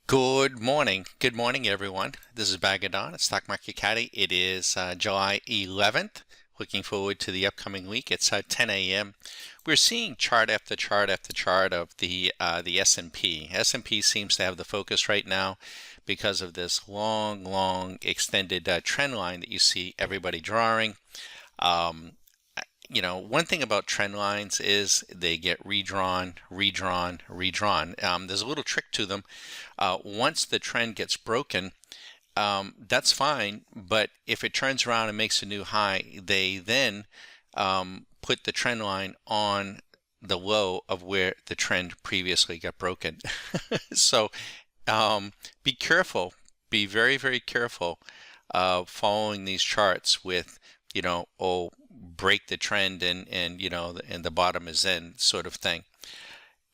Good morning. Good morning, everyone. This is Bagadon at Stock Market Caddy. It is July 11th. Looking forward to the upcoming week. It's 10 a.m. We're seeing chart after chart after chart of the S&P. S&P seems to have the focus right now because of this long extended trend line that you see everybody drawing. Um, one thing about trend lines is they get redrawn, redrawn, redrawn. There's a little trick to them. Once the trend gets broken, that's fine. But if it turns around and makes a new high, they then put the trend line on the low of where the trend previously got broken. So be careful. Be very careful following these charts with, oh, break the trend and the bottom is in sort of thing.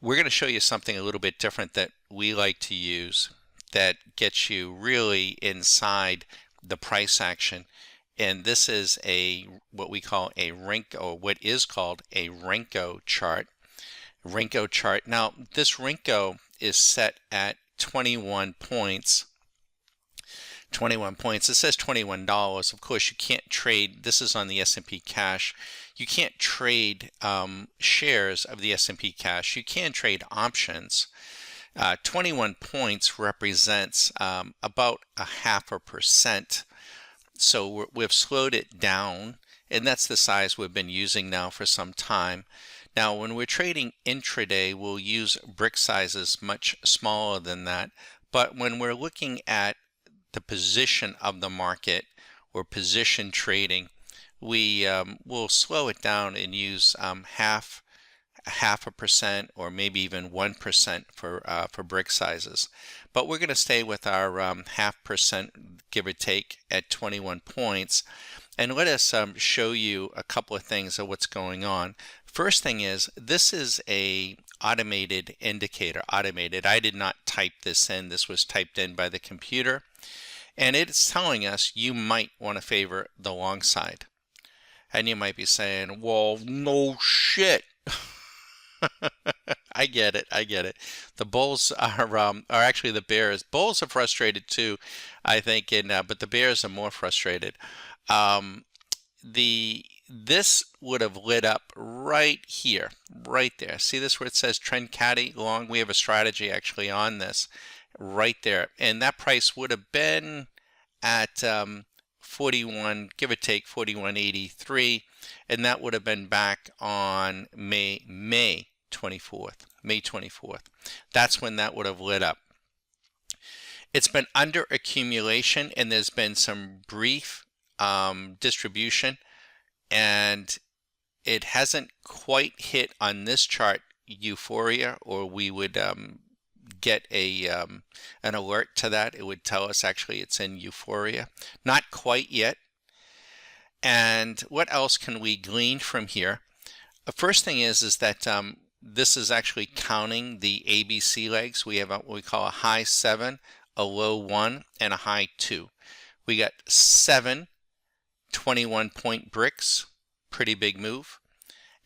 We're going to show you something a little bit different that we like to use that gets you really inside the price action. And this is what we call a Renko, or what is called a Renko chart. Renko chart. Now, this Renko is set at 21 points. 21 points. It says $21. Of course, you can't trade. This is on the S&P cash. You can't trade shares of the S&P cash. You can trade options. 21 points represents about 0.5%. So we've slowed it down, and that's the size we've been using now for some time. Now, when we're trading intraday, we'll use brick sizes much smaller than that. But when we're looking at the position of the market or position trading, we will slow it down and use half a percent or maybe even 1% for brick sizes. But we're going to stay with our 0.5%, give or take, at 21 points. And let us show you a couple of things of what's going on. First thing is, this is a automated indicator. Automated. I did not type this in. This was typed in by the computer. And it's telling us you might want to favor the long side. And you might be saying, well, no shit. I get it. The bulls are actually the bears. Bulls are frustrated too, I think, but the bears are more frustrated. This would have lit up right here, right there. See this where it says Trend Caddy long? We have a strategy actually on this right there, and that price would have been at 41, give or take 41.83, and that would have been back on May 24th. That's when that would have lit up. It's been under accumulation, and there's been some brief distribution, and it hasn't quite hit on this chart euphoria, or we would get an alert to that. It would tell us actually it's in euphoria. Not quite yet. And what else can we glean from here? The first thing is that this is actually counting the ABC legs. We have what we call a high 7, a low 1, and a high 2. We got 7 21-point bricks, pretty big move,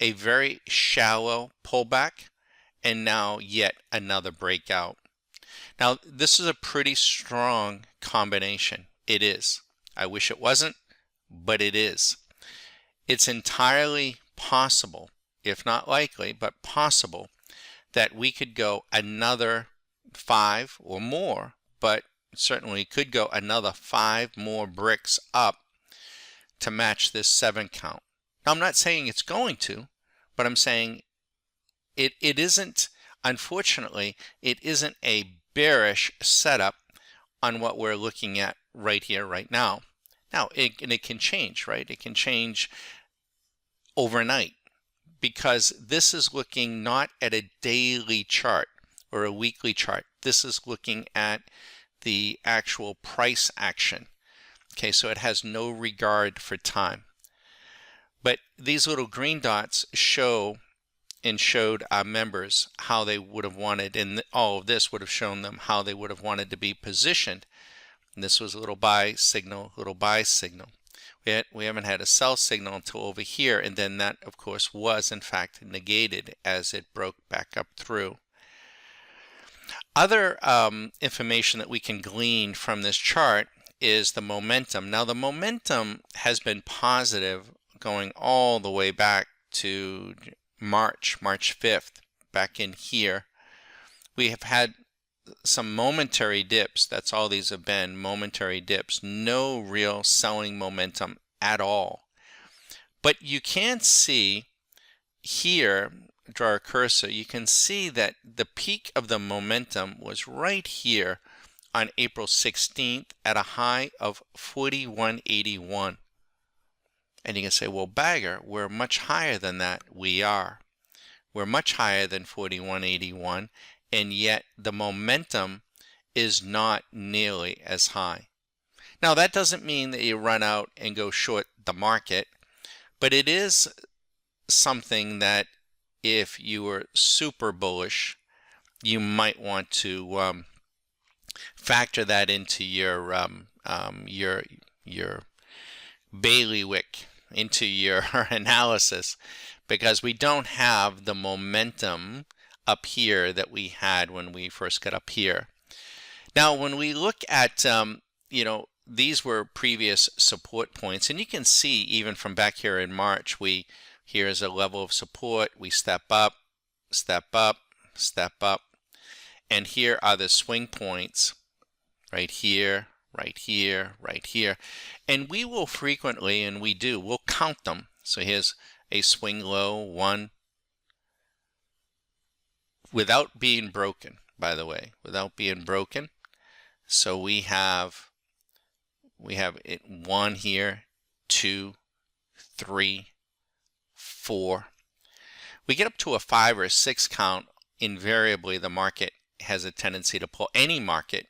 a very shallow pullback, and now yet another breakout. Now, this is a pretty strong combination. It is. I wish it wasn't, but it is. It's entirely possible, if not likely, but possible, that we could go another 5 or more, but certainly could go another 5 more bricks up to match this 7 count. Now, I'm not saying it's going to, but I'm saying it isn't, unfortunately, it isn't a bearish setup on what we're looking at right here, right now. Now, it can change, right? It can change overnight, because this is looking not at a daily chart or a weekly chart. This is looking at the actual price action. Okay, so it has no regard for time. But these little green dots showed our members how they would have wanted, and all of this would have shown them how they would have wanted to be positioned. And this was a little buy signal, We haven't had a sell signal until over here, and then that, of course, was in fact negated as it broke back up through. Other information that we can glean from this chart is the momentum. Now the momentum has been positive going all the way back to March 5th, back in here. We have had some momentary dips. That's all these have been, momentary dips. No real selling momentum at all. But you can see here, draw a cursor, you can see that the peak of the momentum was right here on April 16th at a high of 41.81. And you can say, well, Bagger, we're much higher than that. We are. We're much higher than 41.81, and yet the momentum is not nearly as high. Now, that doesn't mean that you run out and go short the market, but it is something that if you were super bullish, you might want to factor that into your bailiwick, into your analysis, because we don't have the momentum up here that we had when we first got up here. Now, when we look at, these were previous support points, and you can see even from back here in March, here's a level of support, we step up, step up, step up, and here are the swing points right here, right here, right here, and we will frequently, and we'll count them. So here's a swing low, one, without being broken, by the way, without being broken. So we have it 1 here, 2, 3, 4. We get up to a 5 or 6 count, invariably the market has a tendency to pull. Any market,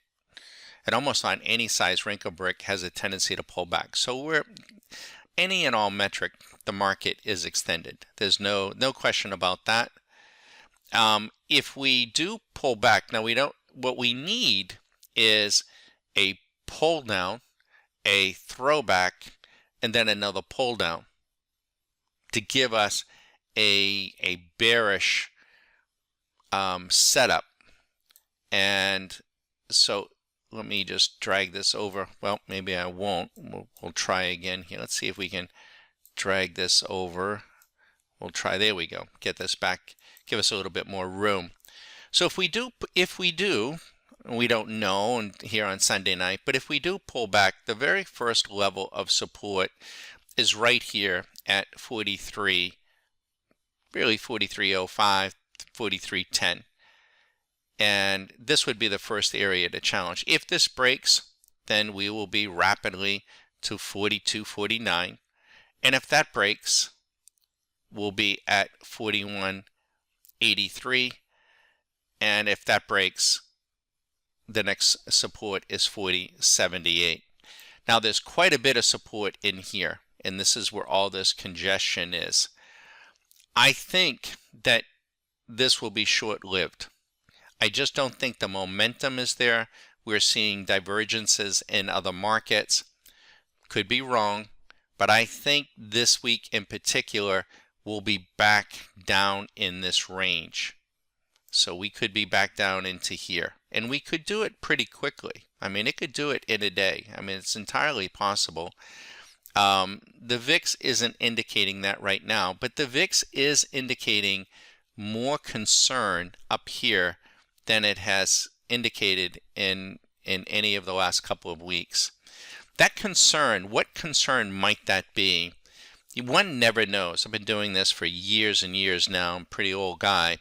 and almost on any size Renko brick, has a tendency to pull back. So any and all metric, the market is extended. There's no question about that. If we do pull back, now what we need is a pull down, a throwback, and then another pull down to give us a bearish setup. And so let me just drag this over. Well, maybe I won't. We'll try again here. Let's see if we can drag this over. We'll try. There we go. Get this back. Give us a little bit more room. So if we do, we don't know here on Sunday night, but if we do pull back, the very first level of support is right here at 43, really 43.05, 43.10. And this would be the first area to challenge. If this breaks, then we will be rapidly to 42.49. And if that breaks, we'll be at 41.83. And if that breaks, the next support is 40.78. Now there's quite a bit of support in here, and this is where all this congestion is. I think that this will be short-lived. I just don't think the momentum is there. We're seeing divergences in other markets. Could be wrong, but I think this week in particular we'll be back down in this range. So we could be back down into here, and we could do it pretty quickly. I mean, it could do it in a day. I mean, it's entirely possible. The VIX isn't indicating that right now, but the VIX is indicating more concern up here than it has indicated in any of the last couple of weeks. That concern, what concern might that be? One never knows. I've been doing this for years and years now. I'm a pretty old guy.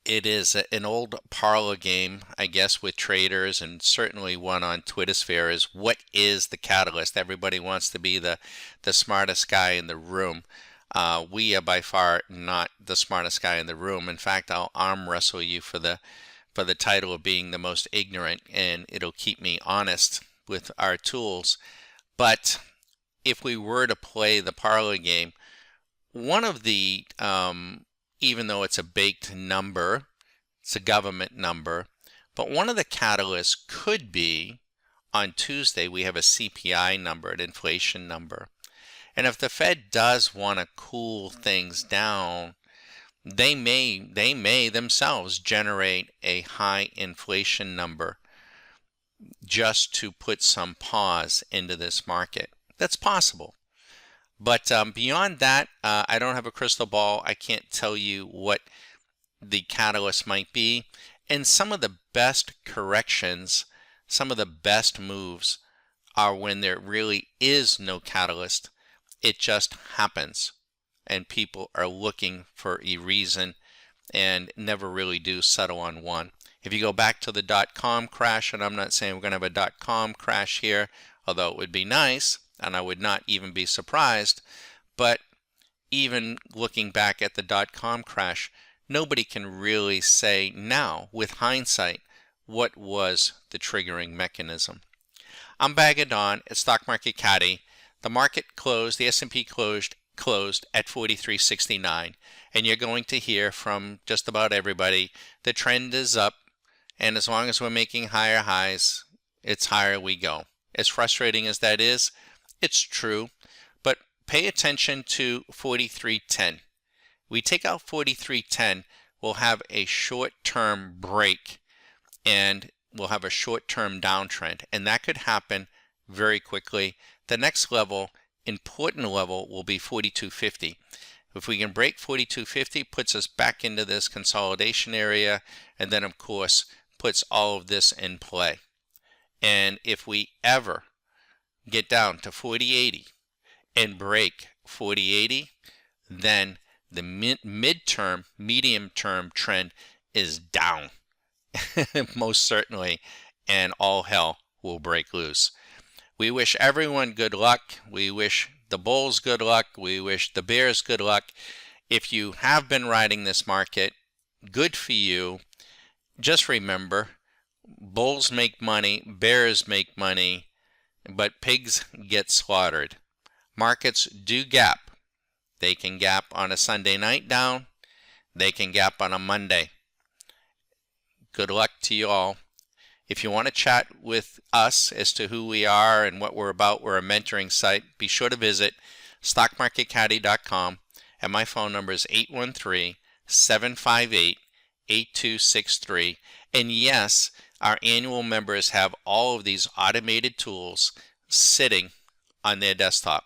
It is an old parlor game, I guess, with traders, and certainly one on Twitter sphere is, what is the catalyst? Everybody wants to be the smartest guy in the room. We are by far not the smartest guy in the room. In fact, I'll arm wrestle you for the title of being the most ignorant, and it'll keep me honest with our tools. But if we were to play the parlor game, one of the even though it's a baked number, it's a government number, but one of the catalysts could be on Tuesday we have a CPI number, an inflation number. And if the Fed does want to cool things down, They may themselves generate a high inflation number just to put some pause into this market. That's possible. But beyond that, I don't have a crystal ball. I can't tell you what the catalyst might be. And some of the best corrections, some of the best moves are when there really is no catalyst. It just happens. And people are looking for a reason and never really do settle on one. If you go back to the dot-com crash, and I'm not saying we're going to have a dot-com crash here, although it would be nice, and I would not even be surprised, but even looking back at the dot-com crash, nobody can really say now, with hindsight, what was the triggering mechanism. I'm Bagadon at Stock Market Caddy. The market closed, the S&P closed at 43.69, and you're going to hear from just about everybody the trend is up, and as long as we're making higher highs, it's higher we go. As frustrating as that is, it's true, but pay attention to 43.10. We take out 43.10, we'll have a short-term break, and we'll have a short-term downtrend, and that could happen very quickly. The next level, important level, will be 42.50. If we can break 42.50, puts us back into this consolidation area, and then of course puts all of this in play. And if we ever get down to 40.80 and break 40.80, then the midterm, medium-term trend is down, most certainly, and all hell will break loose. We wish everyone good luck. We wish the bulls good luck. We wish the bears good luck. If you have been riding this market, good for you. Just remember, bulls make money, bears make money, but pigs get slaughtered. Markets do gap. They can gap on a Sunday night down. They can gap on a Monday. Good luck to you all. If you want to chat with us as to who we are and what we're about, we're a mentoring site. Be sure to visit stockmarketcaddy.com, and my phone number is 813-758-8263. And yes, our annual members have all of these automated tools sitting on their desktop.